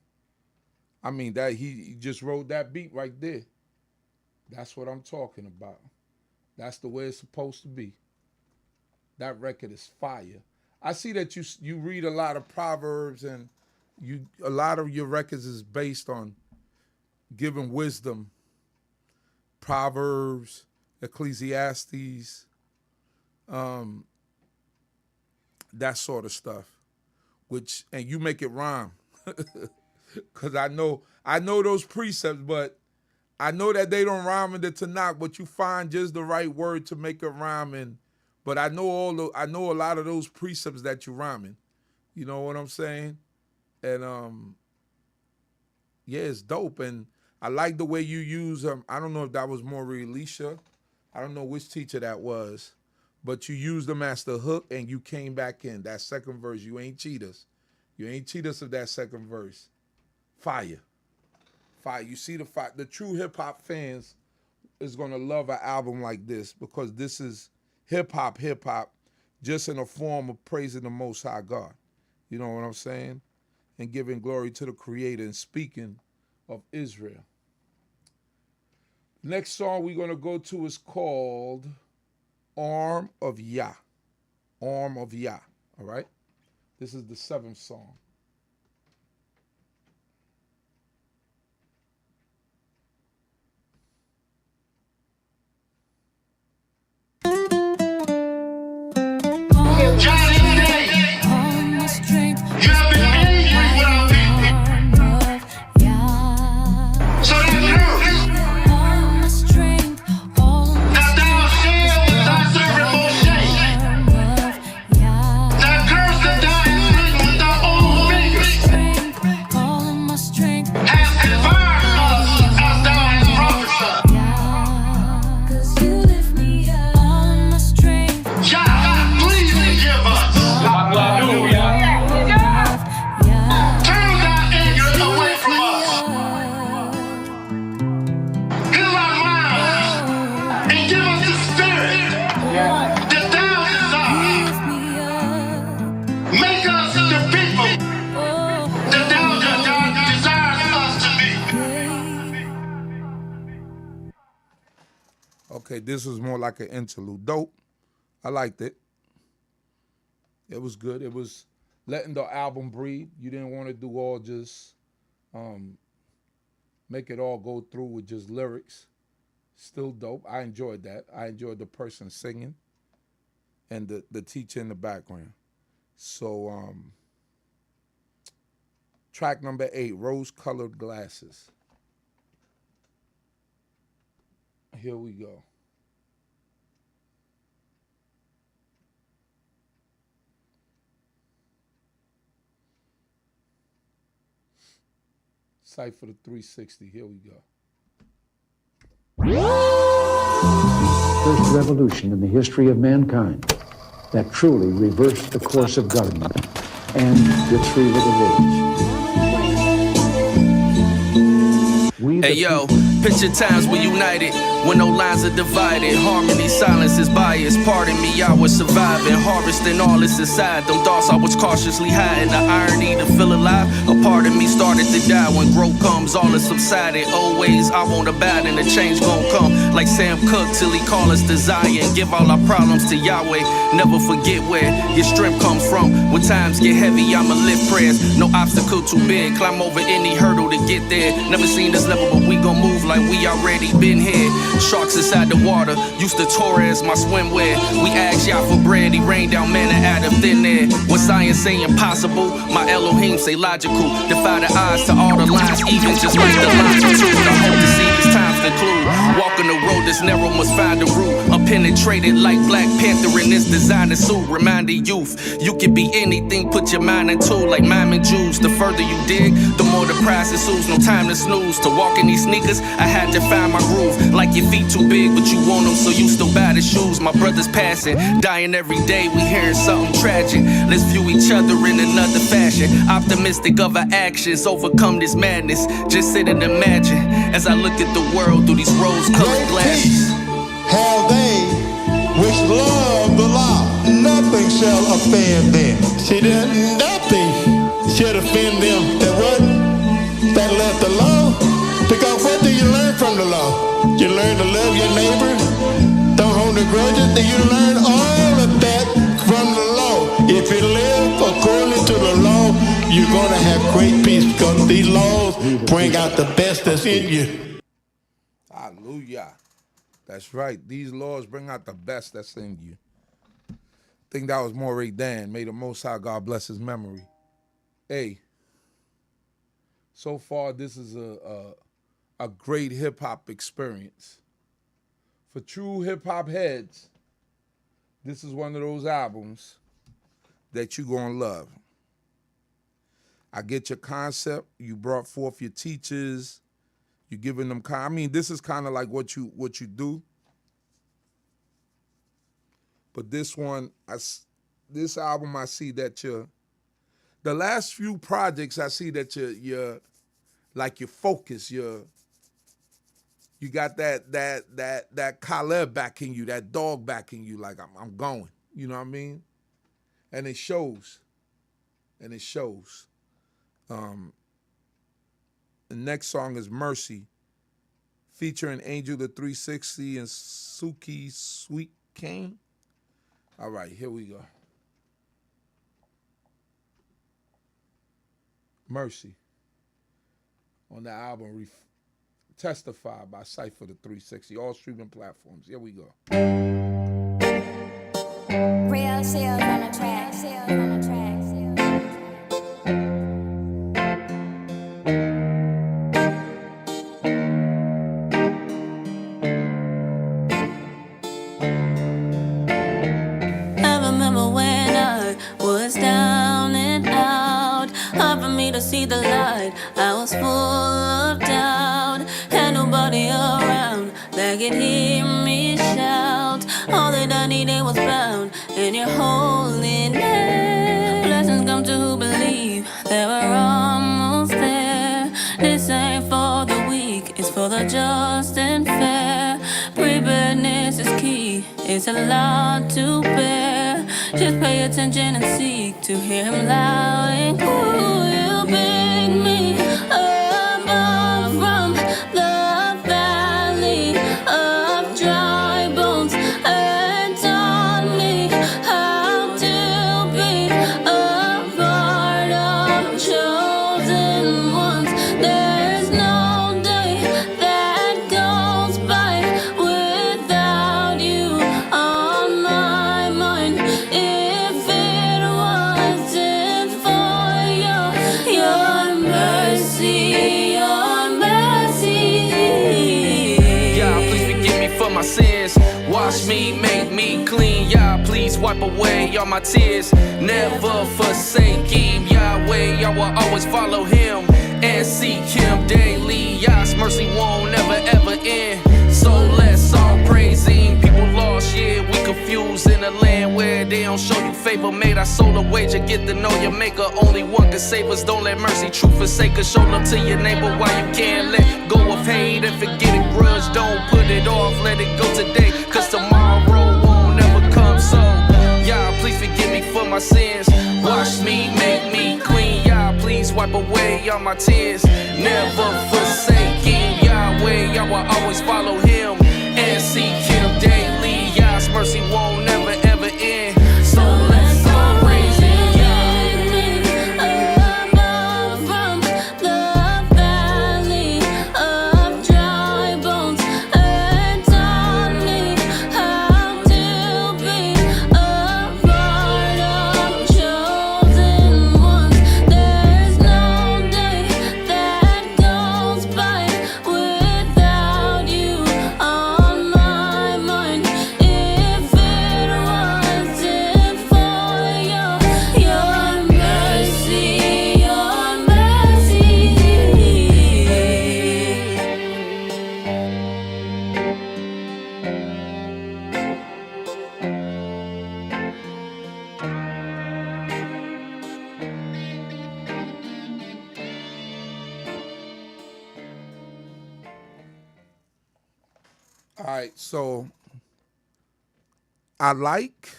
I mean, that he just wrote that beat right there. That's what I'm talking about. That's the way it's supposed to be. That record is fire. I see that you read a lot of Proverbs, and a lot of your records is based on giving wisdom. Proverbs, Ecclesiastes, that sort of stuff. And you make it rhyme. Cause I know those precepts, but I know that they don't rhyme in the Tanakh, but you find just the right word to make it rhyme. But I know a lot of those precepts that you rhyming. You know what I'm saying? And yeah, it's dope. And I like the way you use I don't know if that was more Elisha. I don't know which teacher that was, but you used them as the hook and you came back in. That second verse, you ain't cheat us. You ain't cheat us of that second verse. Fire. You see the true hip-hop fans is going to love an album like this, because this is hip-hop, just in a form of praising the Most High God. You know what I'm saying? And giving glory to the Creator and speaking of Israel. Next song we're going to go to is called Arm of Yah. Arm of Yah, all right? This is the 7th song. Okay, this was more like an interlude. Dope. I liked it. It was good. It was letting the album breathe. You didn't want to do all just make it all go through with just lyrics. Still dope. I enjoyed that. I enjoyed the person singing and the teacher in the background. So track number 8, Rose-Colored Glasses. Here we go. Cypher the 360. Here we go. First revolution in the history of mankind that truly reversed the course of government and its free liberties. Hey yo, picture times we united when no lines are divided. Harmony, silence is bias. Pardon me, I was surviving, harvesting all that's inside. Them thoughts I was cautiously hiding. The irony to feel alive. A part of me started to die when growth comes. All is subsided. Always I won't abide and the change gon' come. Like Sam Cooke till he call us desire and give all our problems to Yahweh. Never forget where your strength comes from. When times get heavy, I'ma lift prayers. No obstacle too big. Climb over any hurdle to get there. Never seen this level, but we gon' move like we already been here. Sharks inside the water, used to Torres, my swimwear. We asked Yah for bread, he rained down manna out of thin air. When science say impossible, my Elohim say logical. Defy the odds to all the lines, even just like the longitude. I hope to see these times conclude. Walking the road that's narrow must find a route. Unpenetrated like Black Panther in this designer suit. Reminding youth, you can be anything, put your mind into. Like mime and Jews, the further you dig, the more the prize ensues. No time to snooze, to walk in these sneakers, I had to find my groove. Like your feet too big, but you want them, so you still buy the shoes. My brother's passing, dying every day, we hearing something tragic. Let's view each other in another fashion. Optimistic of our actions, overcome this madness. Just sit and imagine, as I look at the world through these rose-colored glasses. Have they which love the law, nothing shall offend them. See, nothing should offend them that what? That love the law. Because what do you learn from the law? You learn to love your neighbor, don't hold no grudges, then you learn all of that from the law. If you live according to the law, you're going to have great peace because these laws bring out the best that's in you. Hallelujah. That's right. These laws bring out the best that's in you. I think that was Moray Dan. May the Most High God bless his memory. Hey, so far this is a great hip-hop experience. For true hip-hop heads, this is one of those albums that you're going to love. I get your concept. You brought forth your teachers. You're giving them, I mean, this is kind of like what you do. But this one, this album, I see that the last few projects, I see that you're like your focus, you got that Caleb back in you, that dog back in you, like I'm going, you know what I mean? And it shows, The next song is Mercy, featuring Angel the 360 and Suki Sweet King. All right, here we go. Mercy on the album Testify by Cypher the 360, all streaming platforms. Here we go. Real sales on the track, sales on the track. See the light, I was full of doubt. Had nobody around that could hear me shout. All that I needed was found in your holiness. Blessings come to who believe that we're almost there. This ain't for the weak, it's for the just and fair. Preparedness is key, it's a lot to bear. Just pay attention and seek to hear him loud and clear. Pick me up from the valley of dry bones and taught me how to be a part of chosen ones. There's no day that goes by without you on my mind. If it wasn't for your mercy, your mercy. Y'all, please forgive me for my sins. Wash me, make me clean. Y'all, please please wipe away all my tears. Never forsake him, Yahweh, I will always follow him and seek him daily. Yah's mercy won't never ever end. So let's all praise him. People lost, yeah, we confused in a land where they don't show you favor. Made our soul a wager, get to know your maker. Only one can save us, don't let mercy, truth forsake us. Show love to your neighbor while you can't let go of hate and forget it grudge. Don't put it off, let it go today, cause tomorrow won't never come. So, Yah, please forgive me for my sins. Wash me, make me clean. Yah, please wipe away all my tears. Never forsake him, Yahweh, I will always follow him and seek him daily. Yah's mercy won't never ever end. So let's all praise him, Yah. Above from the valley of dry bones, and taught me how to be a part of chosen ones. There's no day that goes by without you on my mind. If it wasn't for your mercy, your mercy. All right, so I like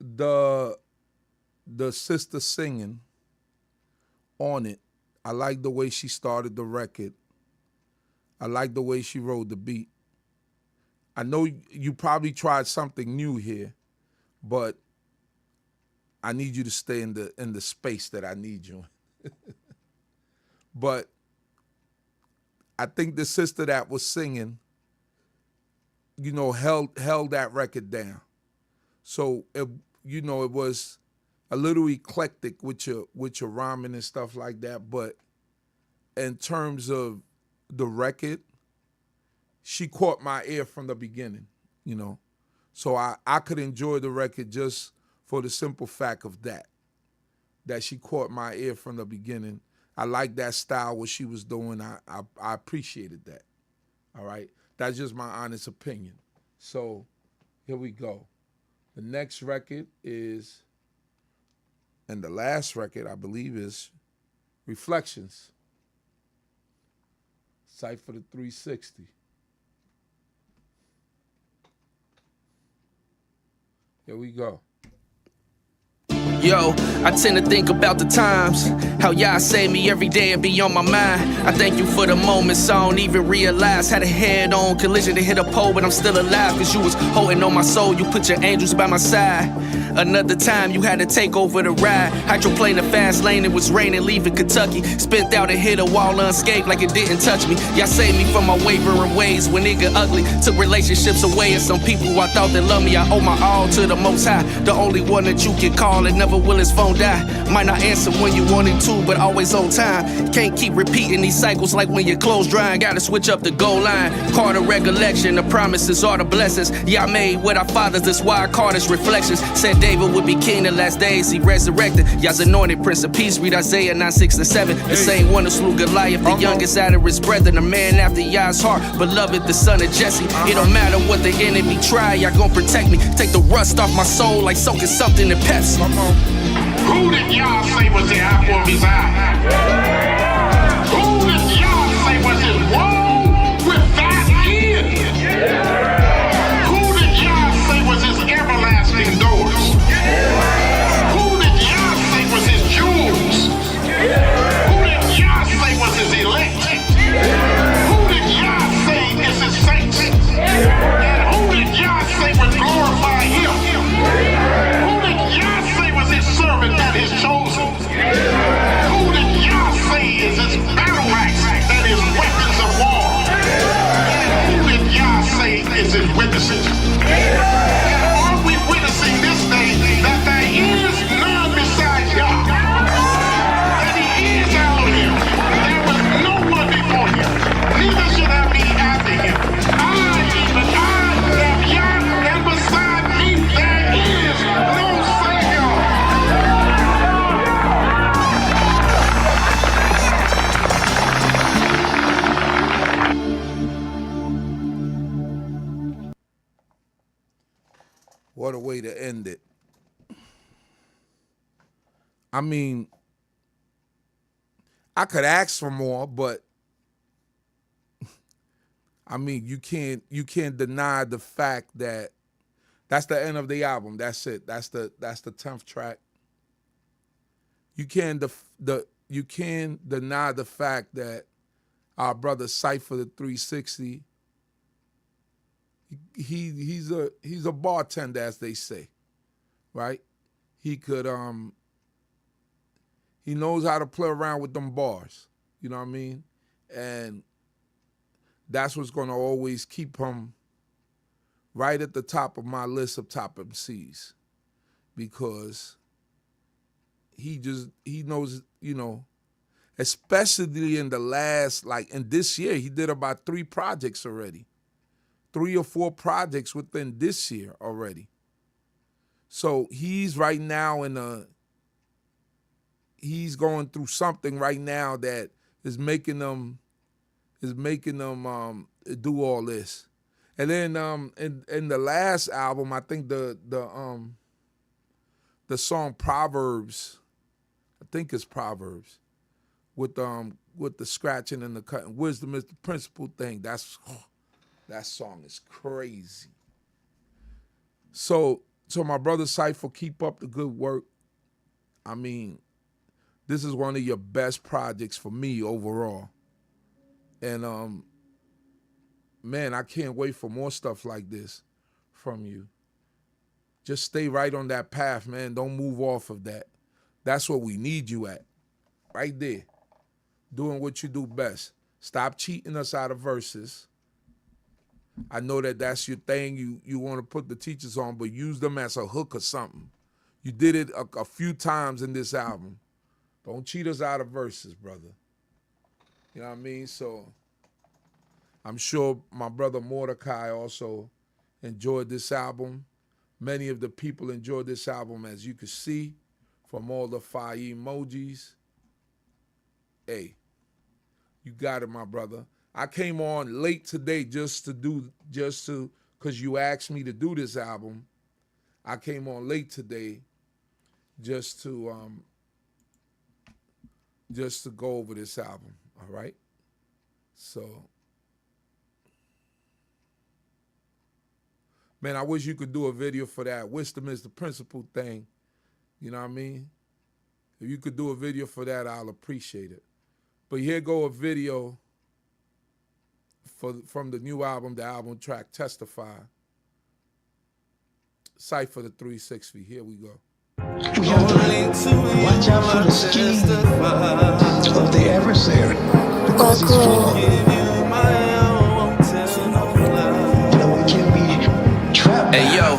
the sister singing on it. I like the way she started the record. I like the way she rode the beat. I know you probably tried something new here, but I need you to stay in the space that I need you in. But I think the sister that was singing, you know, held that record down. So it was a little eclectic with your rhyming and stuff like that. But in terms of the record, she caught my ear from the beginning, you know. So I could enjoy the record just for the simple fact of that she caught my ear from the beginning. I like that style, what she was doing. I appreciated that. All right? That's just my honest opinion. So here we go. The next record is, and the last record, I believe, is Reflections. Sight for the 360. Here we go. Yo, I tend to think about the times, how y'all save me every day and be on my mind. I thank you for the moments I don't even realize. Had a head-on collision to hit a pole, but I'm still alive, cause you was holding on my soul. You put your angels by my side. Another time you had to take over the ride. Hydroplane the fast lane, it was raining, leaving Kentucky. Spent out and hit a wall unscathed like it didn't touch me. Y'all saved me from my wavering ways when it got ugly. Took relationships away and some people who I thought that loved me. I owe my all to the Most High, the only one that you can call and never will his phone die. Might not answer when you wanted to, but always on time. Can't keep repeating these cycles like when your clothes drying. Gotta switch up the goal line. Call the recollection, the promises are the blessings. Y'all made with our fathers, that's why I call this Reflections. Said David would be king the last days, he resurrected. Y'all's anointed Prince of Peace, read Isaiah 9, 6, and 7. The same one who slew Goliath, the youngest out of his brethren. A man after Yah's heart, beloved, the son of Jesse. It don't matter what the enemy try, y'all gon' protect me. Take the rust off my soul like soaking something in Pepsi. Who did y'all say was the apple of his eye? Who did y'all say was his woe without end? Who did y'all say was his everlasting doors? Who did y'all say was his jewels? Who did y'all say was his elect? Who did y'all say is his saints? And who did y'all say would glorify him? Who did y'all say was his servant that is chosen? Who did y'all say I mean, I could ask for more, but I mean, you can't deny the fact that that's the end of the album. That's it. That's the 10th track. You can't deny the fact that our brother Cypher the 360, he's a bartender, as they say, right? He could he knows how to play around with them bars. You know what I mean? And that's what's gonna always keep him right at the top of my list of top MCs, because he knows, you know, especially in the last, like in this year, he did about 3 projects already. 3 or 4 projects within this year already. So he's right now he's going through something right now that is making them do all this. And then in the last album, I think the song Proverbs, I think it's Proverbs, with the scratching and the cutting. Wisdom is the principal thing. That song is crazy. So my brother Cypher, keep up the good work. I mean, this is one of your best projects for me overall. And man, I can't wait for more stuff like this from you. Just stay right on that path, man. Don't move off of that. That's what we need you at. Right there. Doing what you do best. Stop cheating us out of verses. I know that that's your thing. You want to put the teachers on, but use them as a hook or something. You did it a few times in this album. Don't cheat us out of verses, brother. You know what I mean? So I'm sure my brother Mordecai also enjoyed this album. Many of the people enjoyed this album, as you can see from all the fire emojis. Hey, you got it, my brother. I came on late today just to, because you asked me to do this album. I came on late today just to go over this album, all right? So, man, I wish you could do a video for that. Wisdom is the principal thing, you know what I mean? If you could do a video for that, I'll appreciate it. But here go a video from the new album, the album track Testify. Cypher the 360. Here we go. We have to watch out for the scheme of the adversary, because it's flawed. We can't be trapped. Hey yo,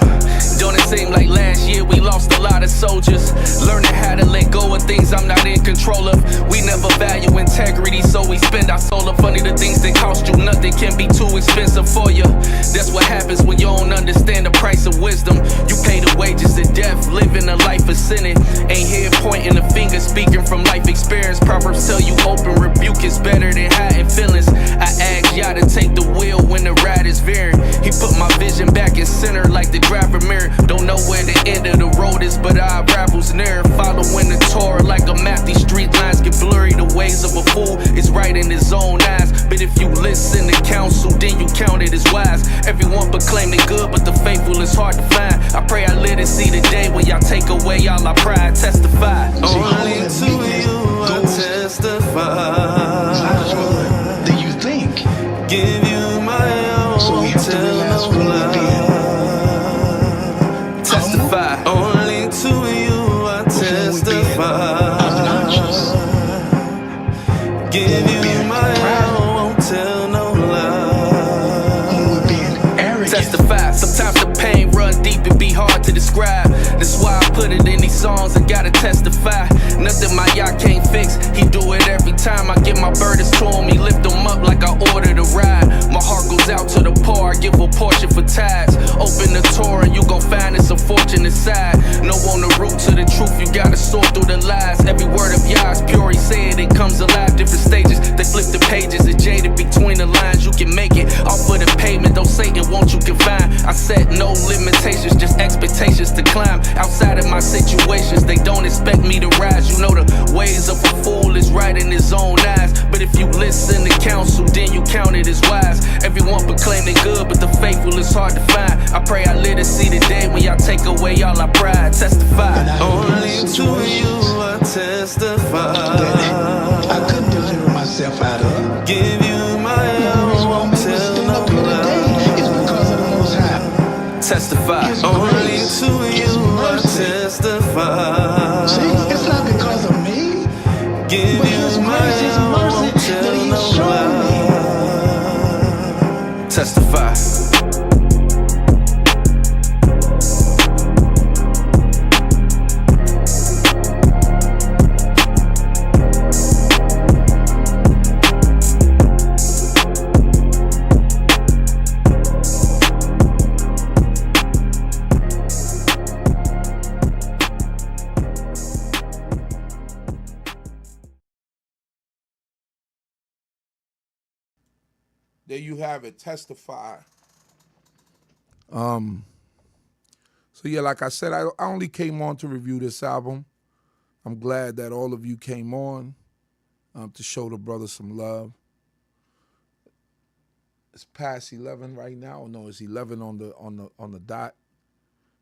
don't it seem like last year we lost a lot of soldiers? Learning how to let go of things I'm not in control of. We never value integrity, so we spend our soul up. Funny, the things that cost you nothing can be too expensive for you. That's what happens when you don't understand the price of wisdom. You pay the wages of death, living a life of sinning. Ain't here pointing a finger, speaking from life experience. Proverbs tell you open rebuke is better than hiding feelings. I ask y'all to take the wheel when the ride is veering. He put my vision back in center like the driver mirror. Don't know where the end of the road is, but our arrival's near. Following the Torah like a map, these street lines get blurry. The ways of a fool is right in his own eyes. But if you listen to counsel, then you count it as wise. Everyone proclaiming good, but the faithful is hard to find. I pray I live to see the day when y'all take away all our pride. Testify. Only to you I testify. Do you think? Give you my all. So we have to realize who we're being. Testify. Only to you I testify. Give you my all, won't tell no lie. Testify. Sometimes the pain run deep and be hard to describe. That's why I put it in these songs, I gotta testify. Nothing my yacht can't fix, he do it every time. I give my burdens to him, he lift them up like I ordered a ride. My heart goes out to the poor, I give a portion for tithes. Open the Torah, you gon' find it's a fortune inside. No on the root to the truth, you gotta sort through the lies. Every word of Yah's pure, he said it comes alive. Different stages, they flip the pages, it's jaded between the lines. You can make it off of the pavement, though Satan won't you confine. I set no limitations, just expectations to climb. Outside of my situations, they don't expect me to rise. You know the ways of a fool is right in his own eyes. But if you listen to counsel, then you count it as wise. Everyone proclaim they good, but the faithful is hard to find. I pray I live to see the day when y'all take away all our pride. Testify. Only to you I testify. I couldn't deliver myself out of. Give you my all, won't tell no lie. It's because of the Most High. Testify. Only to you I testify. See, it's not because of me. Give but you His my mercy, His all, mercy won't that tell He's no shown me. lie. Testify. There you have it, testify. So yeah, like I said, I only came on to review this album. I'm glad that all of you came on to show the brother some love. It's past 11 right now. No, it's 11 on the dot.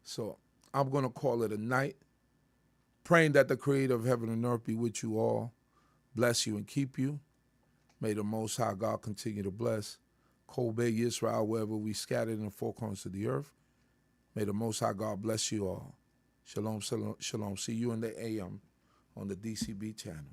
So I'm gonna call it a night. Praying that the Creator of heaven and earth be with you all, bless you and keep you. May the Most High God continue to bless Kobe, Israel, wherever we scattered in the four corners of the earth. May the Most High God bless you all. Shalom, shalom, shalom. See you in the AM on the DCB channel.